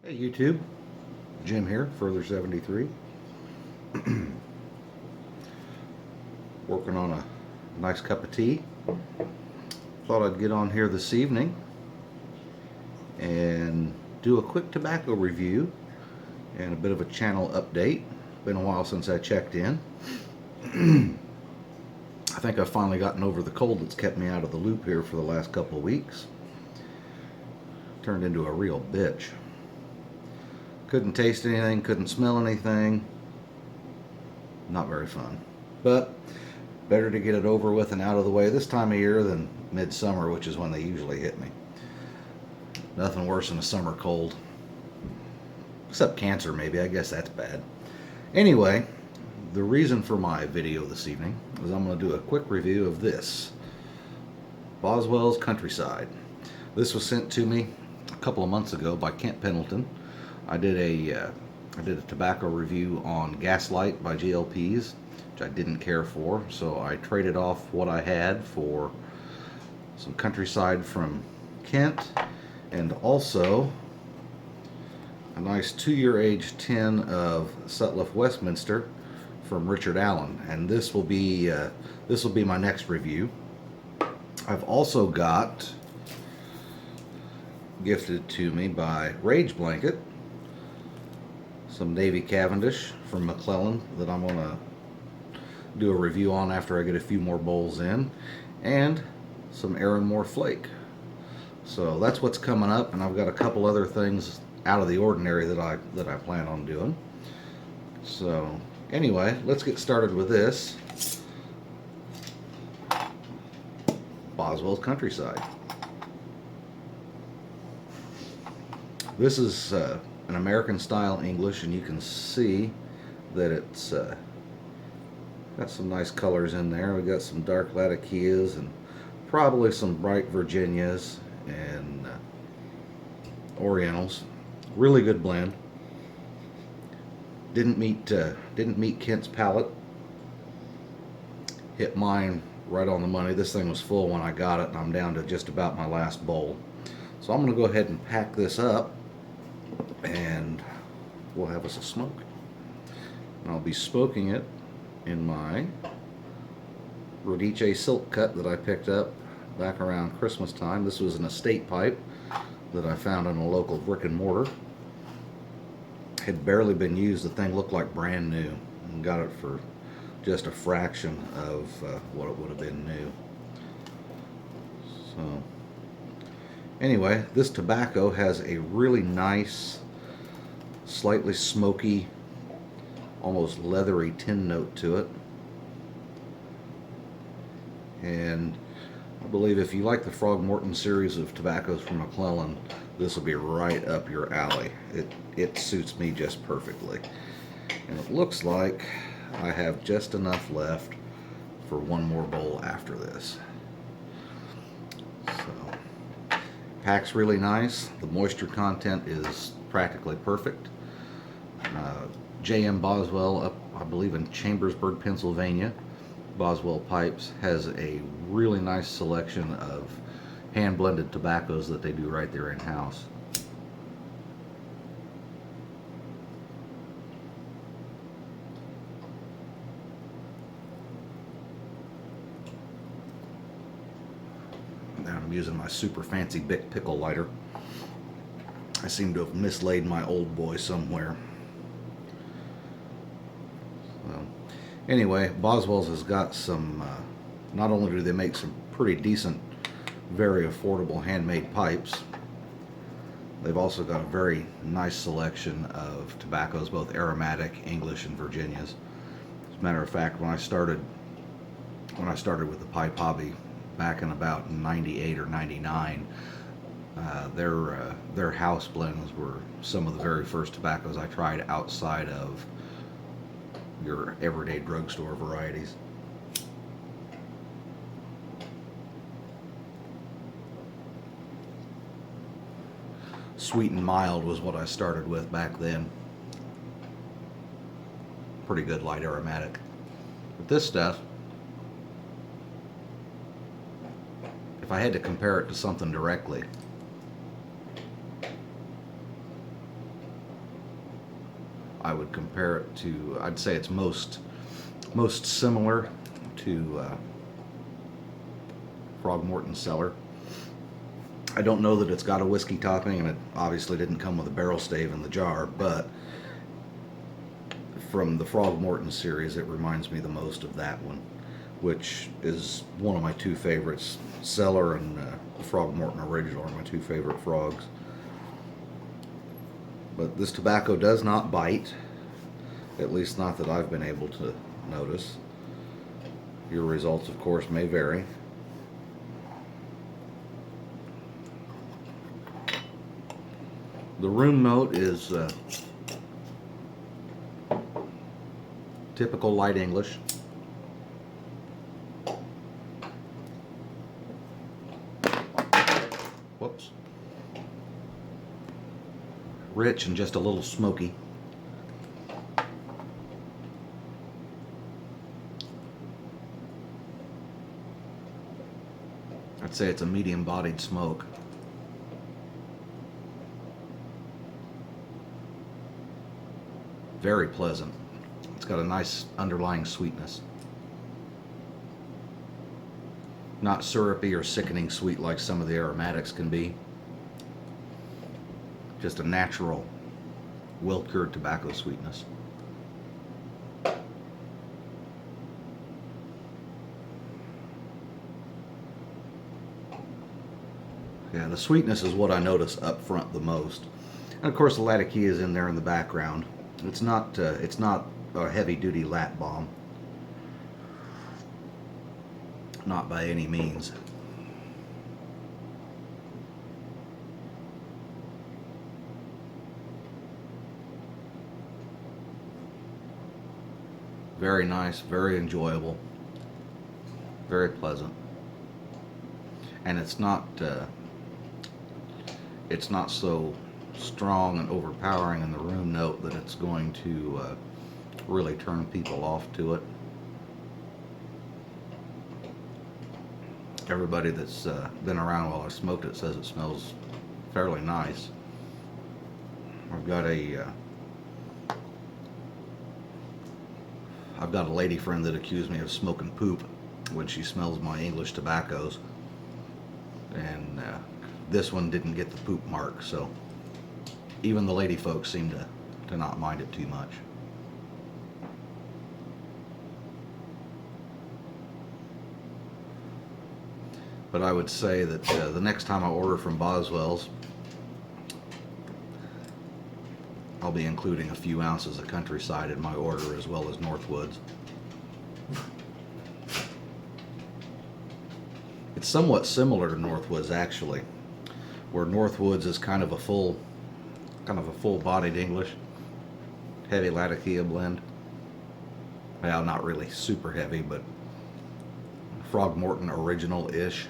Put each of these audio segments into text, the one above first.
Hey YouTube, Jim here, Further 73. Working on a nice cup of tea. Thought I'd get on here this evening and do a quick tobacco review and a bit of a channel update. Been a while since I checked in. I think I've finally gotten over the cold that's kept me out of the loop here for the last couple of weeks. Turned into a real bitch. Couldn't taste anything, couldn't smell anything. Not very fun. But better to get it over with and out of the way this time of year than midsummer, which is when they usually hit me. Nothing worse than a summer cold. Except cancer, maybe. I guess that's bad. Anyway, the reason for my video this evening is I'm going to do a quick review of this. Boswell's Countryside. This was sent to me a couple of months ago by Kent Pendleton. I did a tobacco review on Gaslight by GLPs, which I didn't care for, so I traded off what I had for some Countryside from Kent, and also a nice 2-year age tin of Sutliff Westminster from Richard Allen, and this will be my next review. I've also got, gifted to me by Rage Blanket, some Navy Cavendish from McClellan that I'm going to do a review on after I get a few more bowls in, and some Aaron Moore Flake. So that's what's coming up, and I've got a couple other things out of the ordinary that I plan on doing. So anyway, let's get started with this. Boswell's Countryside. This is an American style English, and you can see that it's got some nice colors in there. We got some dark Latakias and probably some bright Virginias and Orientals. Really good blend. Didn't meet Kent's palate. Hit mine right on the money. This thing was full when I got it, and I'm down to just about my last bowl. So I'm going to go ahead and pack this up, and we'll have us a smoke. And I'll be smoking it in my Rodice silk cut that I picked up back around Christmas time. This was an estate pipe that I found in a local brick and mortar. Had barely been used. The thing looked like brand new, and got it for just a fraction of what it would have been new. So anyway, this tobacco has a really nice, slightly smoky, almost leathery tin note to it. And I believe if you like the Frogmorton series of tobaccos from McClellan, this will be right up your alley. It suits me just perfectly. And it looks like I have just enough left for one more bowl after this. So, pack's really nice. The moisture content is practically perfect. J.M. Boswell, up I believe in Chambersburg, Pennsylvania, Boswell Pipes has a really nice selection of hand-blended tobaccos that they do right there in-house. Now I'm using my super fancy Bic pickle lighter. I seem to have mislaid my old boy somewhere. Anyway, Boswell's has got some, not only do they make some pretty decent, very affordable handmade pipes, they've also got a very nice selection of tobaccos, both aromatic, English, and Virginias. As a matter of fact, when I started with the pipe hobby back in about 98 or 99, their house blends were some of the very first tobaccos I tried outside of your everyday drugstore varieties. Sweet and mild was what I started with back then. Pretty good light aromatic. But this stuff, if I had to compare it to something directly, I would compare it to, I'd say it's most similar to Frogmorton Cellar. I don't know that it's got a whiskey topping, and it obviously didn't come with a barrel stave in the jar, but from the Frogmorton series, it reminds me the most of that one, which is one of my two favorites. Cellar and the Frogmorton Original are my two favorite frogs. But this tobacco does not bite, at least not that I've been able to notice. Your results, of course, may vary. The room note is typical light English. Whoops. Rich and just a little smoky. I'd say it's a medium-bodied smoke. Very pleasant. It's got a nice underlying sweetness. Not syrupy or sickening sweet like some of the aromatics can be. Just a natural, well-cured tobacco sweetness. Yeah, the sweetness is what I notice up front the most. And of course the Latakia is in there in the background. It's not a heavy-duty lat bomb. Not by any means. Very nice, very enjoyable, very pleasant, and it's not so strong and overpowering in the room note that it's going to really turn people off to it. Everybody that's been around while I smoked it says it smells fairly nice. I've got a lady friend that accused me of smoking poop when she smells my English tobaccos, and this one didn't get the poop mark, so even the lady folks seem to not mind it too much. But I would say that the next time I order from Boswell's, I'll be including a few ounces of Countryside in my order, as well as Northwoods. It's somewhat similar to Northwoods, actually, where Northwoods is kind of a full-bodied English, heavy Latakia blend. Well, not really super heavy, but Frogmorton original-ish.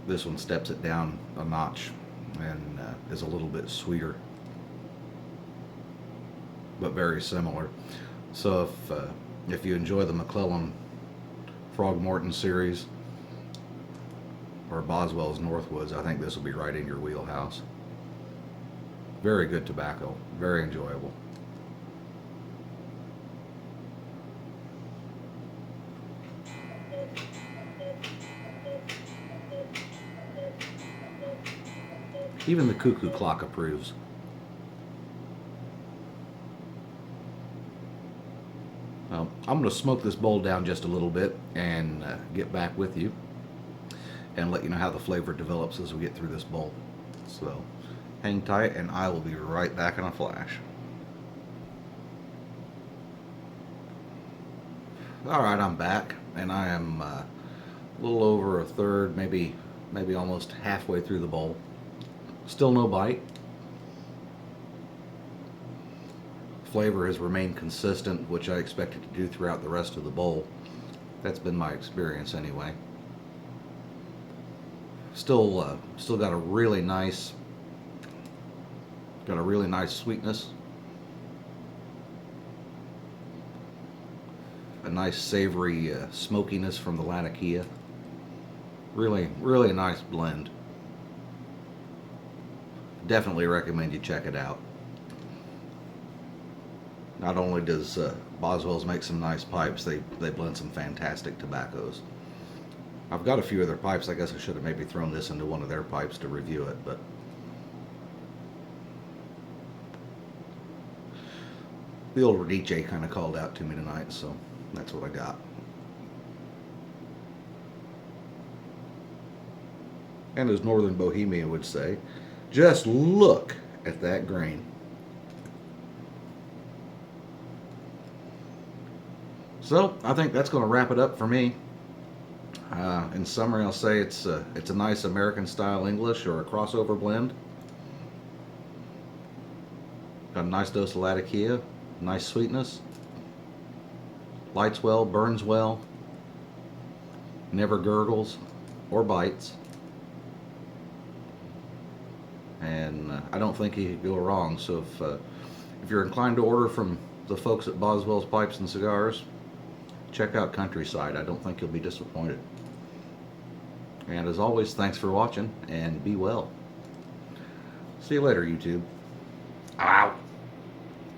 This one steps it down a notch and is a little bit sweeter, but very similar. So if you enjoy the McClellan Frogmorton series or Boswell's Northwoods, I think this will be right in your wheelhouse. Very good tobacco, very enjoyable. Even the cuckoo clock approves. Well, I'm going to smoke this bowl down just a little bit and get back with you and let you know how the flavor develops as we get through this bowl. So hang tight and I will be right back in a flash. Alright, I'm back, and I am a little over a third, maybe almost halfway through the bowl. Still no bite. Flavor has remained consistent, which I expected to do throughout the rest of the bowl. That's been my experience anyway. Still got a really nice sweetness. A nice savory smokiness from the Latakia. Really nice blend. definitely recommend you check it out. Not only does Boswell's make some nice pipes, they blend some fantastic tobaccos. I've got a few of their pipes. I guess I should have maybe thrown this into one of their pipes to review it, but the old DJ kind of called out to me tonight, so that's what I got. And as Northern Bohemia would say, just look at that grain. So I think that's going to wrap it up for me. In summary, I'll say it's a nice American style English or a crossover blend. Got a nice dose of Latakia, nice sweetness. Lights well, burns well, never gurgles or bites. And I don't think you could go wrong. So if you're inclined to order from the folks at Boswell's Pipes and Cigars, check out Countryside. I don't think you'll be disappointed. And as always, thanks for watching and be well. See you later, YouTube.